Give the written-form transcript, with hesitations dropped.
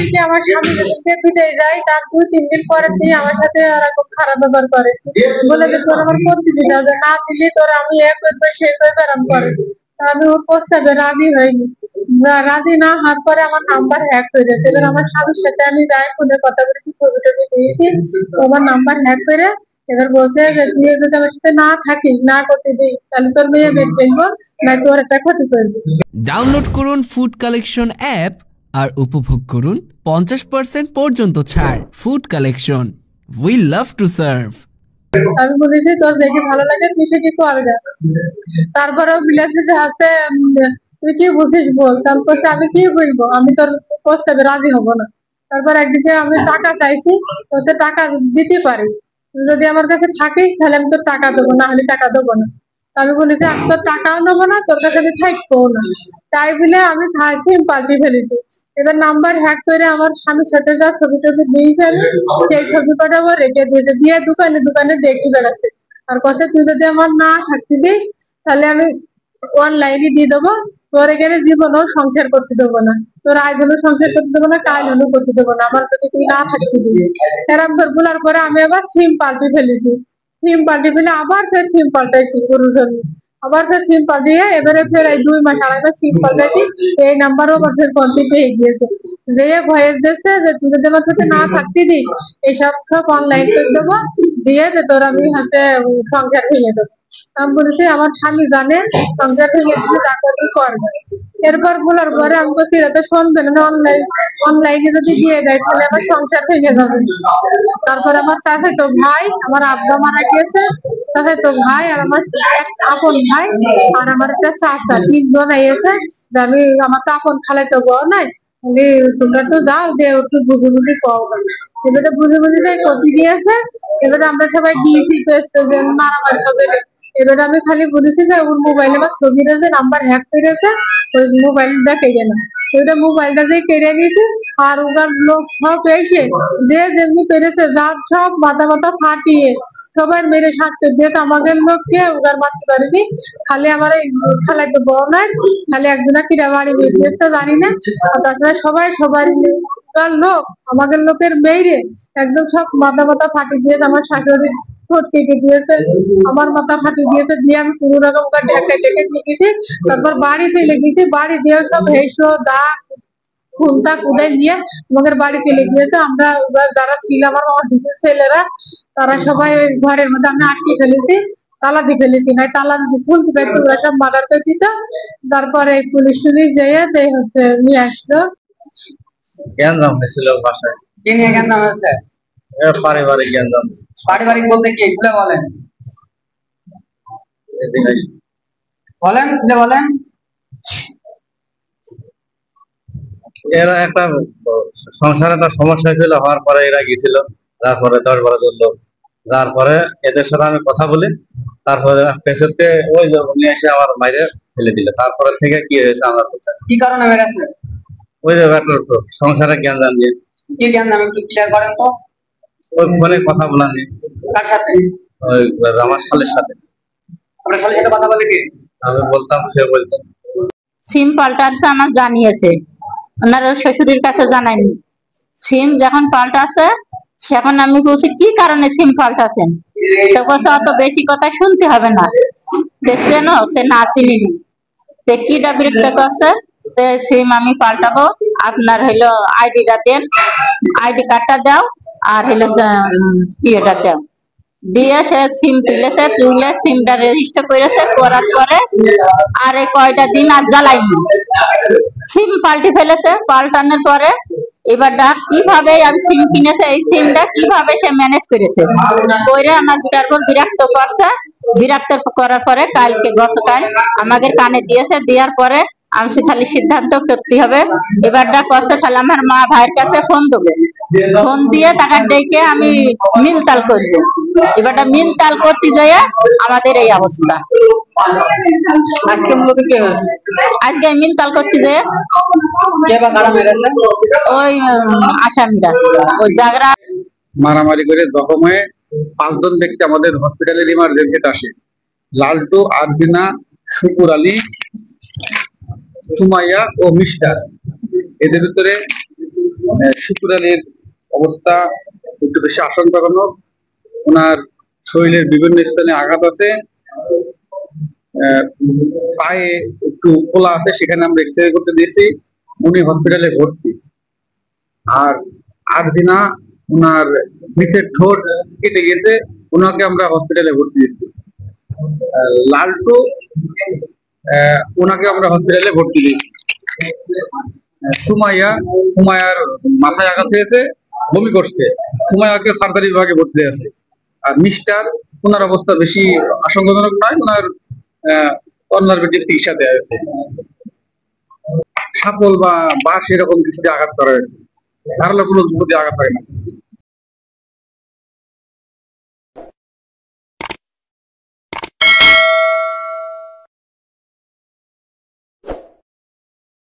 এদিকে আমার স্বামী যেদিকে বিদেশ যায় তার 2-3 দিন পরে দিয়ে আমার সাথে ওরা খুব খারাপ ব্যবহার করে, বলে যে তোর আমার প্রতিদিন হবে, না দিলে তোর আমি এ করবো সে করবো এরম করে। আমি ওর প্রস্তাবে রাজি হইনি, রাজি না হওয়ার পরে আমার নাম্বার হ্যাক হয়ে গেছে। এবার আমার স্বামীর সাথে আমি যাই ফোনে কথা বলেছি, ছবি টবি দিয়েছি, আমার নাম্বার হ্যাক করে এবার বলছে যে তুই যদি আমার সাথে না থাকিস, না করতে দিই, তাহলে তোর মেয়ে বের ফেলবো, না তোর একটা ক্ষতি করবো। ডাউনলোড করুন ফুড কালেকশন অ্যাপ আর উপভোগ করুন 50% পর্যন্ত ছাড়। Food collection, we love to serve. আমি বলেছি তোর দেখে ভালো লাগে তুই সেটি করবে। তারপরেও বিলাসে যে হাতে তুই কি বুঝিস বল, তারপর আমি কি বলবো, আমি তোর প্রস্তাবে রাজি হবো না। তারপর একদিকে আমি টাকা চাইছি, তোকে টাকা দিতে পারি, তুই যদি আমার কাছে থাকিস তাহলে আমি তোর টাকা দেবো, না হলে টাকা দেবো না। আমি বলেছি আমি তোর টাকাও নেবো না, তোর কাছে আমি থাকবো না। তাই বলে আমি সিম পাল্টে ফেলেছি। এবার নাম্বার হ্যাক করে আমার স্বামীর সাথে যা ছবি টবি দিয়ে ফেলে, সেই ছবি কটা রেখে দিয়েছে, দিয়ে দোকানে দোকানে দেখি বেড়াচ্ছে। আর কথা তুই যদি আমার না থাকতে দিস তাহলে আমি অনলাইনে দিয়ে দেবো, তোর এখানে জীবনও সংসার করতে দেবো না, তোর আজ হলো সংসার করতে দেবো না, কাল হলো করতে দেবো না, আমার যদি তুই না থাকতে দিস। এরম করে বলার পরে আমি আবার সিম পাল্টে ফেলেছি। সিম পাল্টে ফেলে আবার ফের সিম পাল্টাইছি গরুর জন্য, আবার ফের সিম পাল্টিয়ে এবারে ফের এই 2 মাস 2.5 মাস সিম পাল্টাইছি, এই নাম্বারও আবার ফের কন্টিনিউ হয়ে গিয়েছে। যে ভয়েস দিচ্ছে যে তুই যদি আমার সাথে না থাকতে দিস এইসব সব অনলাইন করে দেবো, দিয়ে যে তোর আমি হাতে সংসার ভেঙে দেবো। আমি বলেছি আমার স্বামী জানে সংসার ভেঙে দিলে তারপর কি করবে। এরপর বলার পরে আমি বলছি এটা তো শুনবে না, অনলাইনে যদি দিয়ে দেয় তাহলে আমার সংসার ভেঙে যাবে। তারপর আমার চাচাতো ভাই, আমার আব্বা মারা গিয়েছে, চাচাতো ভাই আর আমার এক আপন ভাই আর আমার একটা চাচা, 3 জন এসে যে আমি আমার তো আপন খালাতো বউ নাই, তাহলে তোমরা তো যাও যে একটু বুঝে বুঝে পাও। এবারে বুঝে বুঝে যাই কপি দিয়েছে, এবারে আমরা সবাই গিয়েছি মারামারি হবে। এবারে আমি খালি বলেছি যে ওর মোবাইলে আমার ছবি রয়েছে, নাম্বার হ্যাক করেছে, ওই মোবাইলটা কেড়ে না, ওইটা মোবাইলটা যে কেড়ে নিয়েছে। আর ওনার লোক সব এসে যে যেমনি পেরেছে যার সব মাথা মাথা ফাটিয়ে সবাই মেরে সাথে যেত, আমাদের লোককে ওনার মারতে পারিনি, খালি আমার এই খালাইতে বড় নাই, খালি একজনা কিরা বাড়ি বেরিয়েছে জানি না, তাছাড়া সবাই সবার লোক আমাদের লোকের মেয়েরে একদম সব মাথা মাথা ফাটিয়ে দিয়েছে, আমার শাশুড়ি ঠোঁট কেটে দিয়েছে, আমার মাথা ফাটিয়ে দিয়েছে, দিয়ে আমি কোনো রকম ঢেকে ঢেকে নিয়ে গেছি। তারপর বাড়ি চলে গেছি, বাড়ি দিয়ে সব হেসো দাগ খুনটা কুড়ে নিয়ে আমাদের বাড়িতে লেগে গেছে। আমরা যারা ছিল আমার অফিসের ছেলেরা, তারা সবাই ঘরের মধ্যে আমরা আটকে ফেলেছি, তালা দিয়ে ফেলেছি, না তালা যদি খুলতে পারতো ওরা সব মার্ডার করে দিত। তারপরে পুলিশ টুলিশ যেয়ে হচ্ছে নিয়ে আসলো। জ্ঞানদাম হয়েছিল বাসায়। কি নিয়ে জ্ঞানদাম হয়েছে? পারিবারিক জ্ঞানদাম। পারিবারিক বলতে কি এগুলো বলেন, বলেন বলেন। এরা একটা সংসারে একটা সমস্যা ছিল, হওয়ার পরে এরা গেছিল, তারপরে 10-12 জন লোক, তারপরে এদের সাথে আমি কথা বলি, তারপরে পেছনতে ওই লোক নিয়ে এসে আমার বাইরে ফেলে দিল। তারপরে থেকে কি হয়েছে আমার কি কারণে মেরেছে? ওই যে সংসারে জ্ঞানদাম দিয়ে। কি জ্ঞানদাম একটু ক্লিয়ার করেন তো। ওই ফোনে কথা বলা নেই। কার সাথে? ওই আমার শালের সাথে। আপনার শালের সাথে কথা বলে কি? আমি বলতাম, সে বলতো। সিম পাল্টাচ্ছে আমার জানিয়েছে, ওনার শ্বশুরের কাছে জানায়নি। সিম যখন পাল্টাছে সেখন আমি বলছি কি কারণে সিম পাল্টাছেন, তো বলছে অত বেশি কথা শুনতে হবে না, দেখছেন না চিনিনি, তো কিটা বিরক্ত করছে, তো সিম আমি পাল্টাবো, আপনার হইলো আইডিটা দেন, আইডি কার্ডটা দাও, আর হইলো ইয়েটা দাও, দিয়ে সে সিম তুলেছে, তুলে সিমটা রেজিস্টার করেছে, করার পরে আর এই কয়টা দিন আর জ্বালাইনি, সিম পাল্টে ফেলেছে। পাল্টানোর পরে এবারটা কিভাবে আমি সিম কিনেছে, এই সিমটা কিভাবে সে ম্যানেজ করেছে করে আমার বিটার পর বিরক্ত করছে। বিরক্ত করার পরে কালকে গতকাল আমাদের কানে দিয়েছে, দেওয়ার পরে আমি তাহলে সিদ্ধান্ত করতে হবে। এবারটা করছে তাহলে আমার মা ভাইয়ের কাছে ফোন দেবো, ফোন দিয়ে টাকা ডেকে আমি মিলতাল করবো। এবারটা মিলতাল করতে যাই আমাদের এই অবস্থা। আজকে মূলত কি হয়েছে? আজকে মিলতাল করতে যাই কে বা কারা মেরেছে? ওই আসামিটা ওই জাগরা মারামারি করে জখম হয়ে 5 জন ব্যক্তি আমাদের হসপিটালের ইমার্জেন্সিতে আসে। লালটু, আরবিনা, শুকুর আলী, সুমাইয়া ও মিস্টার। এদের ভিতরে শুকুর আলীর অবস্থা একটু বেশি আশঙ্কাজনক। ওনার শরীরের বিভিন্ন স্থানে আঘাত আছে, পায়ে একটু খোলা আছে, সেখানে আমরা এক্সরে করতে দিয়েছি, উনি হসপিটালে ভর্তি। আর আরদিনা ওনার নিচের ঠোঁট কেটে গেছে, ওনাকে আমরা হসপিটালে ভর্তি দিয়েছি। লালটু ওনাকে আমরা হসপিটালে ভর্তি দিয়েছি। সুমাইয়ার মাথায় আঘাত হয়েছে, বমি করছে, সুমাইয়াকে সার্জারি বিভাগে ভর্তি আছে। আর মিস্টার ওনার অবস্থা বেশি আশঙ্কাজনক নয়, ওনার কনজারভেটিভ চিকিৎসা দেওয়া হয়েছে। সাপল বা বাঁশ এরকম কিছু দিয়ে আঘাত করা হয়েছে, ধারালো কোনো কিছু দিয়ে আঘাত হয় না।